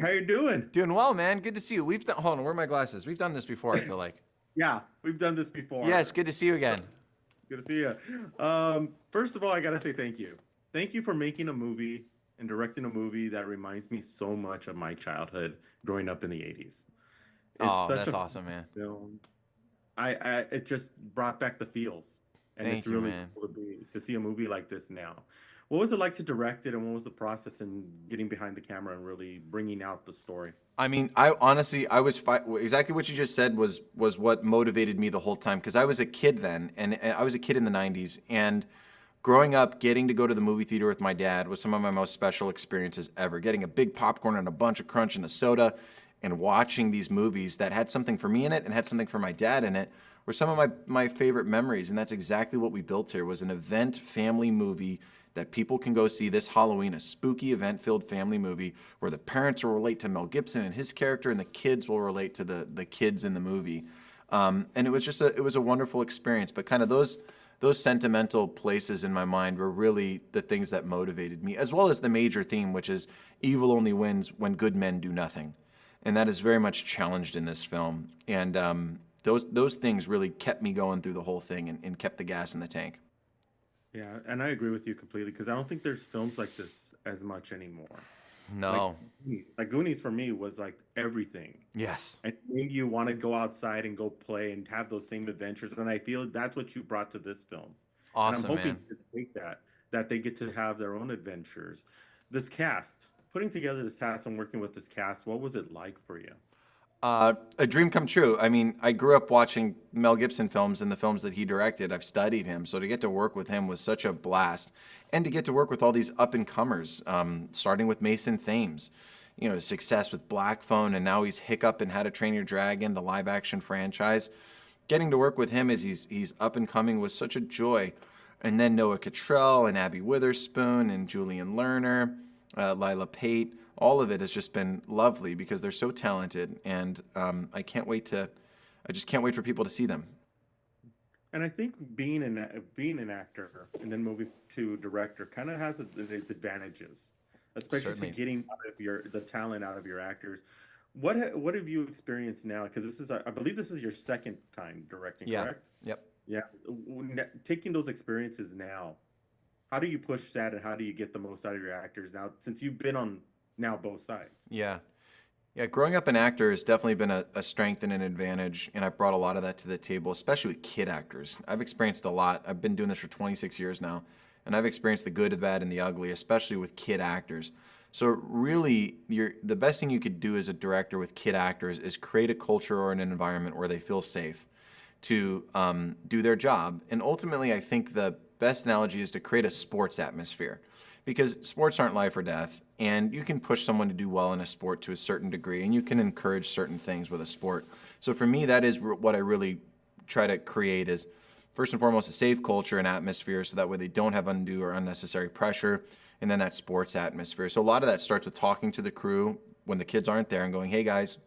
how you doing? Doing well, man. Good to see you. Hold on, where are my glasses? We've done this before, I feel like. Yeah, we've done this Yes, before. good to see you again. Good to see you. First of all, I gotta say thank you. Thank you for making a movie and directing a movie that reminds me so much of my childhood growing up in the 80s. It's Oh, such that's a awesome, man. film. It just brought back the feels, and it's Thank you, really man. cool to see a movie like this now. What was it like to direct it, and what was the process in getting behind the camera and really bringing out the story? I mean, I honestly, exactly what you just said was what motivated me the whole time because I was a kid then, and I was a kid in the '90s, and growing up, getting to go to the movie theater with my dad was some of my most special experiences ever. Getting a big popcorn and a bunch of crunch and a soda, and watching these movies that had something for me in it and had something for my dad in it were some of my favorite memories, and that's exactly what we built here. Was an event family movie that people can go see this Halloween, a spooky event-filled family movie where the parents will relate to Mel Gibson and his character, and the kids will relate to the kids in the movie. And it was just it was a wonderful experience. But kind of those sentimental places in my mind were really the things that motivated me, as well as the major theme, which is evil only wins when good men do nothing, and that is very much challenged in this film. And those things really kept me going through the whole thing and kept the gas in the tank. Yeah, and I agree with you completely because I don't think there's films like this as much anymore. Like, No. Goonies for me was like everything, Yes. and made you want to go outside and go play and have those same adventures. And I feel that's what you brought to this film, and I'm Awesome, hoping man. to take that they get to have their own adventures. This cast, putting together this cast and working with this cast, what was it like for you? A dream come true. I mean, I grew up watching Mel Gibson films and the films that he directed. I've studied him, so to get to work with him was such a blast, and to get to work with all these up and comers, starting with Mason Thames. You know, his success with Black Phone, and now he's Hiccup in How to Train Your Dragon, the live action franchise. Getting to work with him as he's up and coming was such a joy. And then Noah Cottrell and Abby Witherspoon and Julian Lerner, Lilah Pate, all of it has just been lovely because they're so talented, and I just can't wait for people to see them. And I think being an actor and then moving to director kind of has its advantages, especially to Certainly. getting out of the talent out of your actors. What have you experienced now? Because this is I believe this is your second time directing, Yeah. correct? Yep. Yeah. Taking those experiences now, how do you push that, and how do you get the most out of your actors now since you've been on now both sides? Yeah. Yeah, growing up an actor has definitely been a strength and an advantage, and I've brought a lot of that to the table, especially with kid actors. I've experienced a lot. I've been doing this for 26 years now, and I've experienced the good, the bad, and the ugly, especially with kid actors. So really, the best thing you could do as a director with kid actors is create a culture or an environment where they feel safe to do their job. And ultimately, I think the best analogy is to create a sports atmosphere, because sports aren't life or death, and you can push someone to do well in a sport to a certain degree, and you can encourage certain things with a sport. So for me, that is what I really try to create is, first and foremost, a safe culture and atmosphere so that way they don't have undue or unnecessary pressure, and then that sports atmosphere. So a lot of that starts with talking to the crew when the kids aren't there and going, hey guys,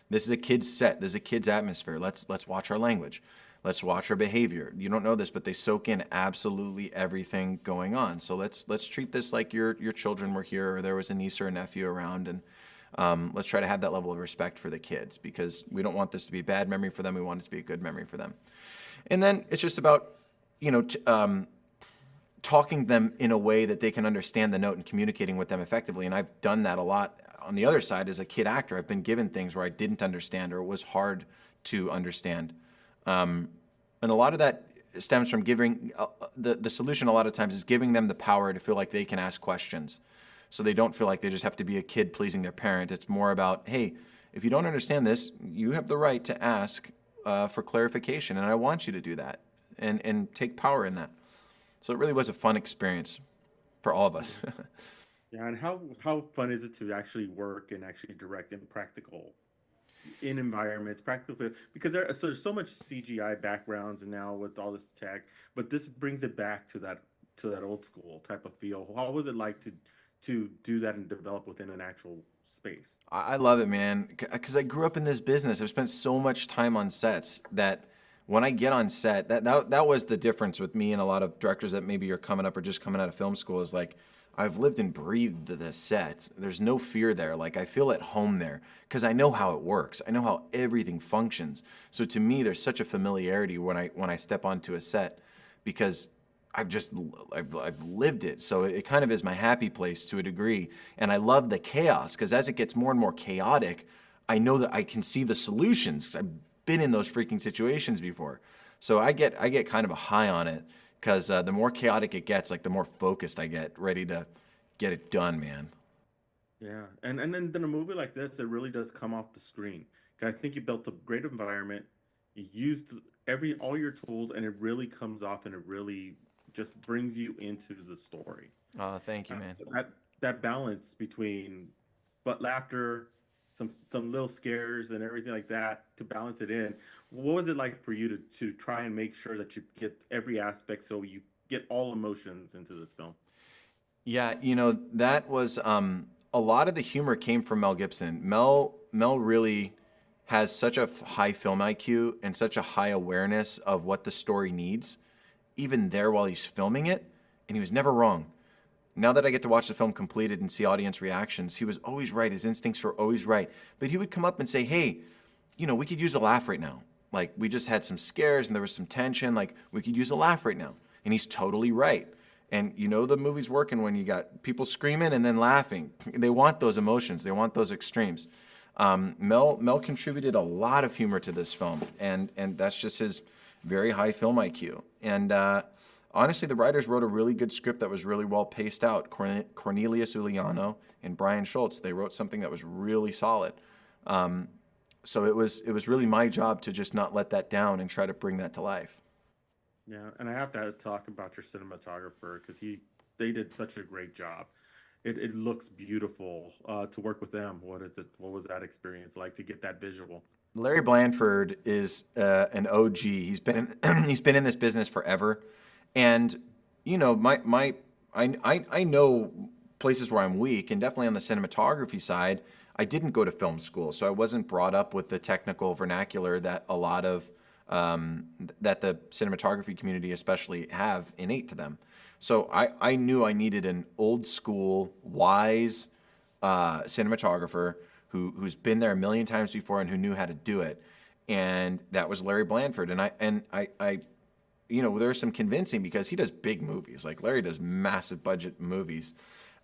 this is a kid's set. This is a kid's atmosphere. Let's watch our language. Let's watch our behavior. You don't know this, but they soak in absolutely everything going on. So let's treat this like your children were here, or there was a niece or a nephew around, and let's try to have that level of respect for the kids, because we don't want this to be a bad memory for them. We want it to be a good memory for them. And then it's just about, you know, talking them in a way that they can understand the note and communicating with them effectively. And I've done that a lot. On the other side, as a kid actor, I've been given things where I didn't understand or it was hard to understand. And a lot of that stems from giving, the solution a lot of times is giving them the power to feel like they can ask questions. So they don't feel like they just have to be a kid pleasing their parent. It's more about, hey, if you don't understand this, you have the right to ask for clarification, and I want you to do that and take power in that. So it really was a fun experience for all of us. Yeah, and how fun is it to actually work and actually direct in practical in environments, practical, because there's so much CGI backgrounds and now with all this tech, but this brings it back to that old school type of feel. How was it like to do that and develop within an actual space? I love it, man, because I grew up in this business. I've spent so much time on sets that when I get on set, that was the difference with me and a lot of directors that maybe are coming up or just coming out of film school is like, I've lived and breathed the set. There's no fear there. Like, I feel at home there because I know how it works. I know how everything functions. So to me, there's such a familiarity when I step onto a set because I've lived it. So it kind of is my happy place to a degree. And I love the chaos because as it gets more and more chaotic, I know that I can see the solutions because I've been in those freaking situations before. So I get kind of a high on it because the more chaotic it gets, like the more focused I get, ready to get it done, man. Yeah, and then in a movie like this, it really does come off the screen. 'Cause I think you built a great environment, you used all your tools, and it really comes off, and it really just brings you into the story. Oh, thank you, man. That balance between but laughter, some little scares, and everything like that to balance it in. What was it like for you to try and make sure that you get every aspect so you get all emotions into this film? Yeah, that was a lot of the humor came from Mel Gibson. Mel really has such a high film IQ and such a high awareness of what the story needs, even there while he's filming it, and he was never wrong. Now that I get to watch the film completed and see audience reactions, he was always right. His instincts were always right. But he would come up and say, hey, we could use a laugh right now. Like, we just had some scares and there was some tension. Like, we could use a laugh right now. And he's totally right. And the movie's working when you got people screaming and then laughing. They want those emotions. They want those extremes. Mel contributed a lot of humor to this film. And that's just his very high film IQ. And honestly, the writers wrote a really good script that was really well paced out. Cornelius Uliano and Bryan Schulz, they wrote something that was really solid. So it was really my job to just not let that down and try to bring that to life. Yeah, and I have to talk about your cinematographer because they did such a great job. It looks beautiful to work with them. What was that experience like to get that visual? Larry Blanford is an OG. He's been in this business forever. And I know places where I'm weak, and definitely on the cinematography side, I didn't go to film school, so I wasn't brought up with the technical vernacular that a lot of that the cinematography community especially have innate to them. So I knew I needed an old school, wise cinematographer who's been there a million times before and who knew how to do it, and that was Larry Blanford. And I there's some convincing because he does big movies. Like Larry does massive budget movies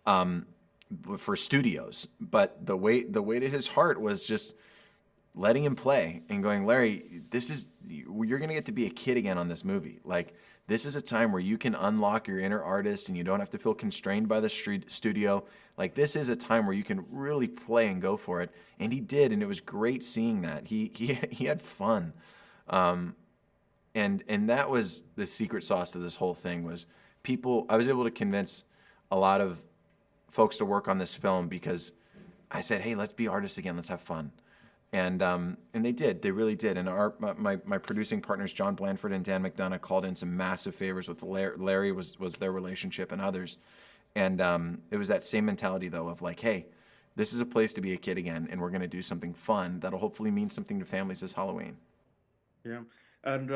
for studios. But the way to his heart was just letting him play and going, Larry, you're going to get to be a kid again on this movie. Like, this is a time where you can unlock your inner artist and you don't have to feel constrained by the studio. Like, this is a time where you can really play and go for it. And he did, and it was great seeing that. He had fun. And that was the secret sauce to this whole thing was I was able to convince a lot of folks to work on this film because I said, hey, let's be artists again. Let's have fun. And they did. They really did. And my producing partners, John Blanford and Dan McDonough, called in some massive favors with Larry was their relationship and others. And it was that same mentality, though, of like, hey, this is a place to be a kid again, and we're going to do something fun that'll hopefully mean something to families this Halloween. Yeah. And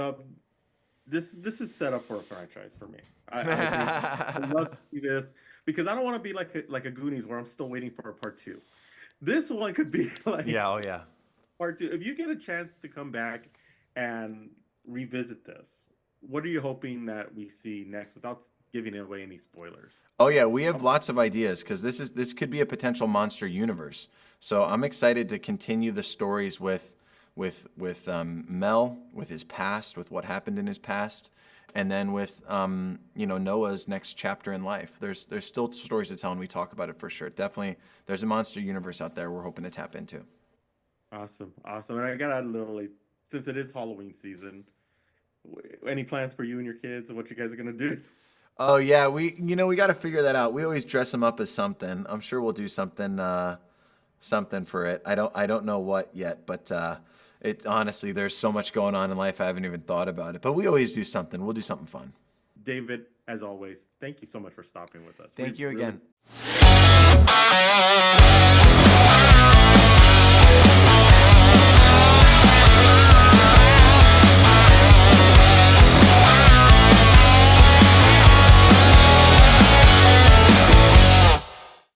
this is set up for a franchise for me. I love to see this because I don't want to be like a Goonies where I'm still waiting for a part 2. This one could be like part 2. If you get a chance to come back and revisit this, what are you hoping that we see next without giving away any spoilers? Oh yeah, we have lots of ideas because this could be a potential monster universe. So I'm excited to continue the stories with Mel, with his past, with what happened in his past, and then with Noah's next chapter in life. There's still stories to tell, and we talk about it for sure. Definitely, there's a monster universe out there we're hoping to tap into. Awesome. And I got to literally, since it is Halloween season, any plans for you and your kids and what you guys are gonna do? Oh yeah, we got to figure that out. We always dress them up as something. I'm sure we'll do something for it. I don't know what yet, but it honestly, there's so much going on in life I haven't even thought about it. But we always do something. We'll do something fun. David, as always, thank you so much for stopping with us. Thank you again.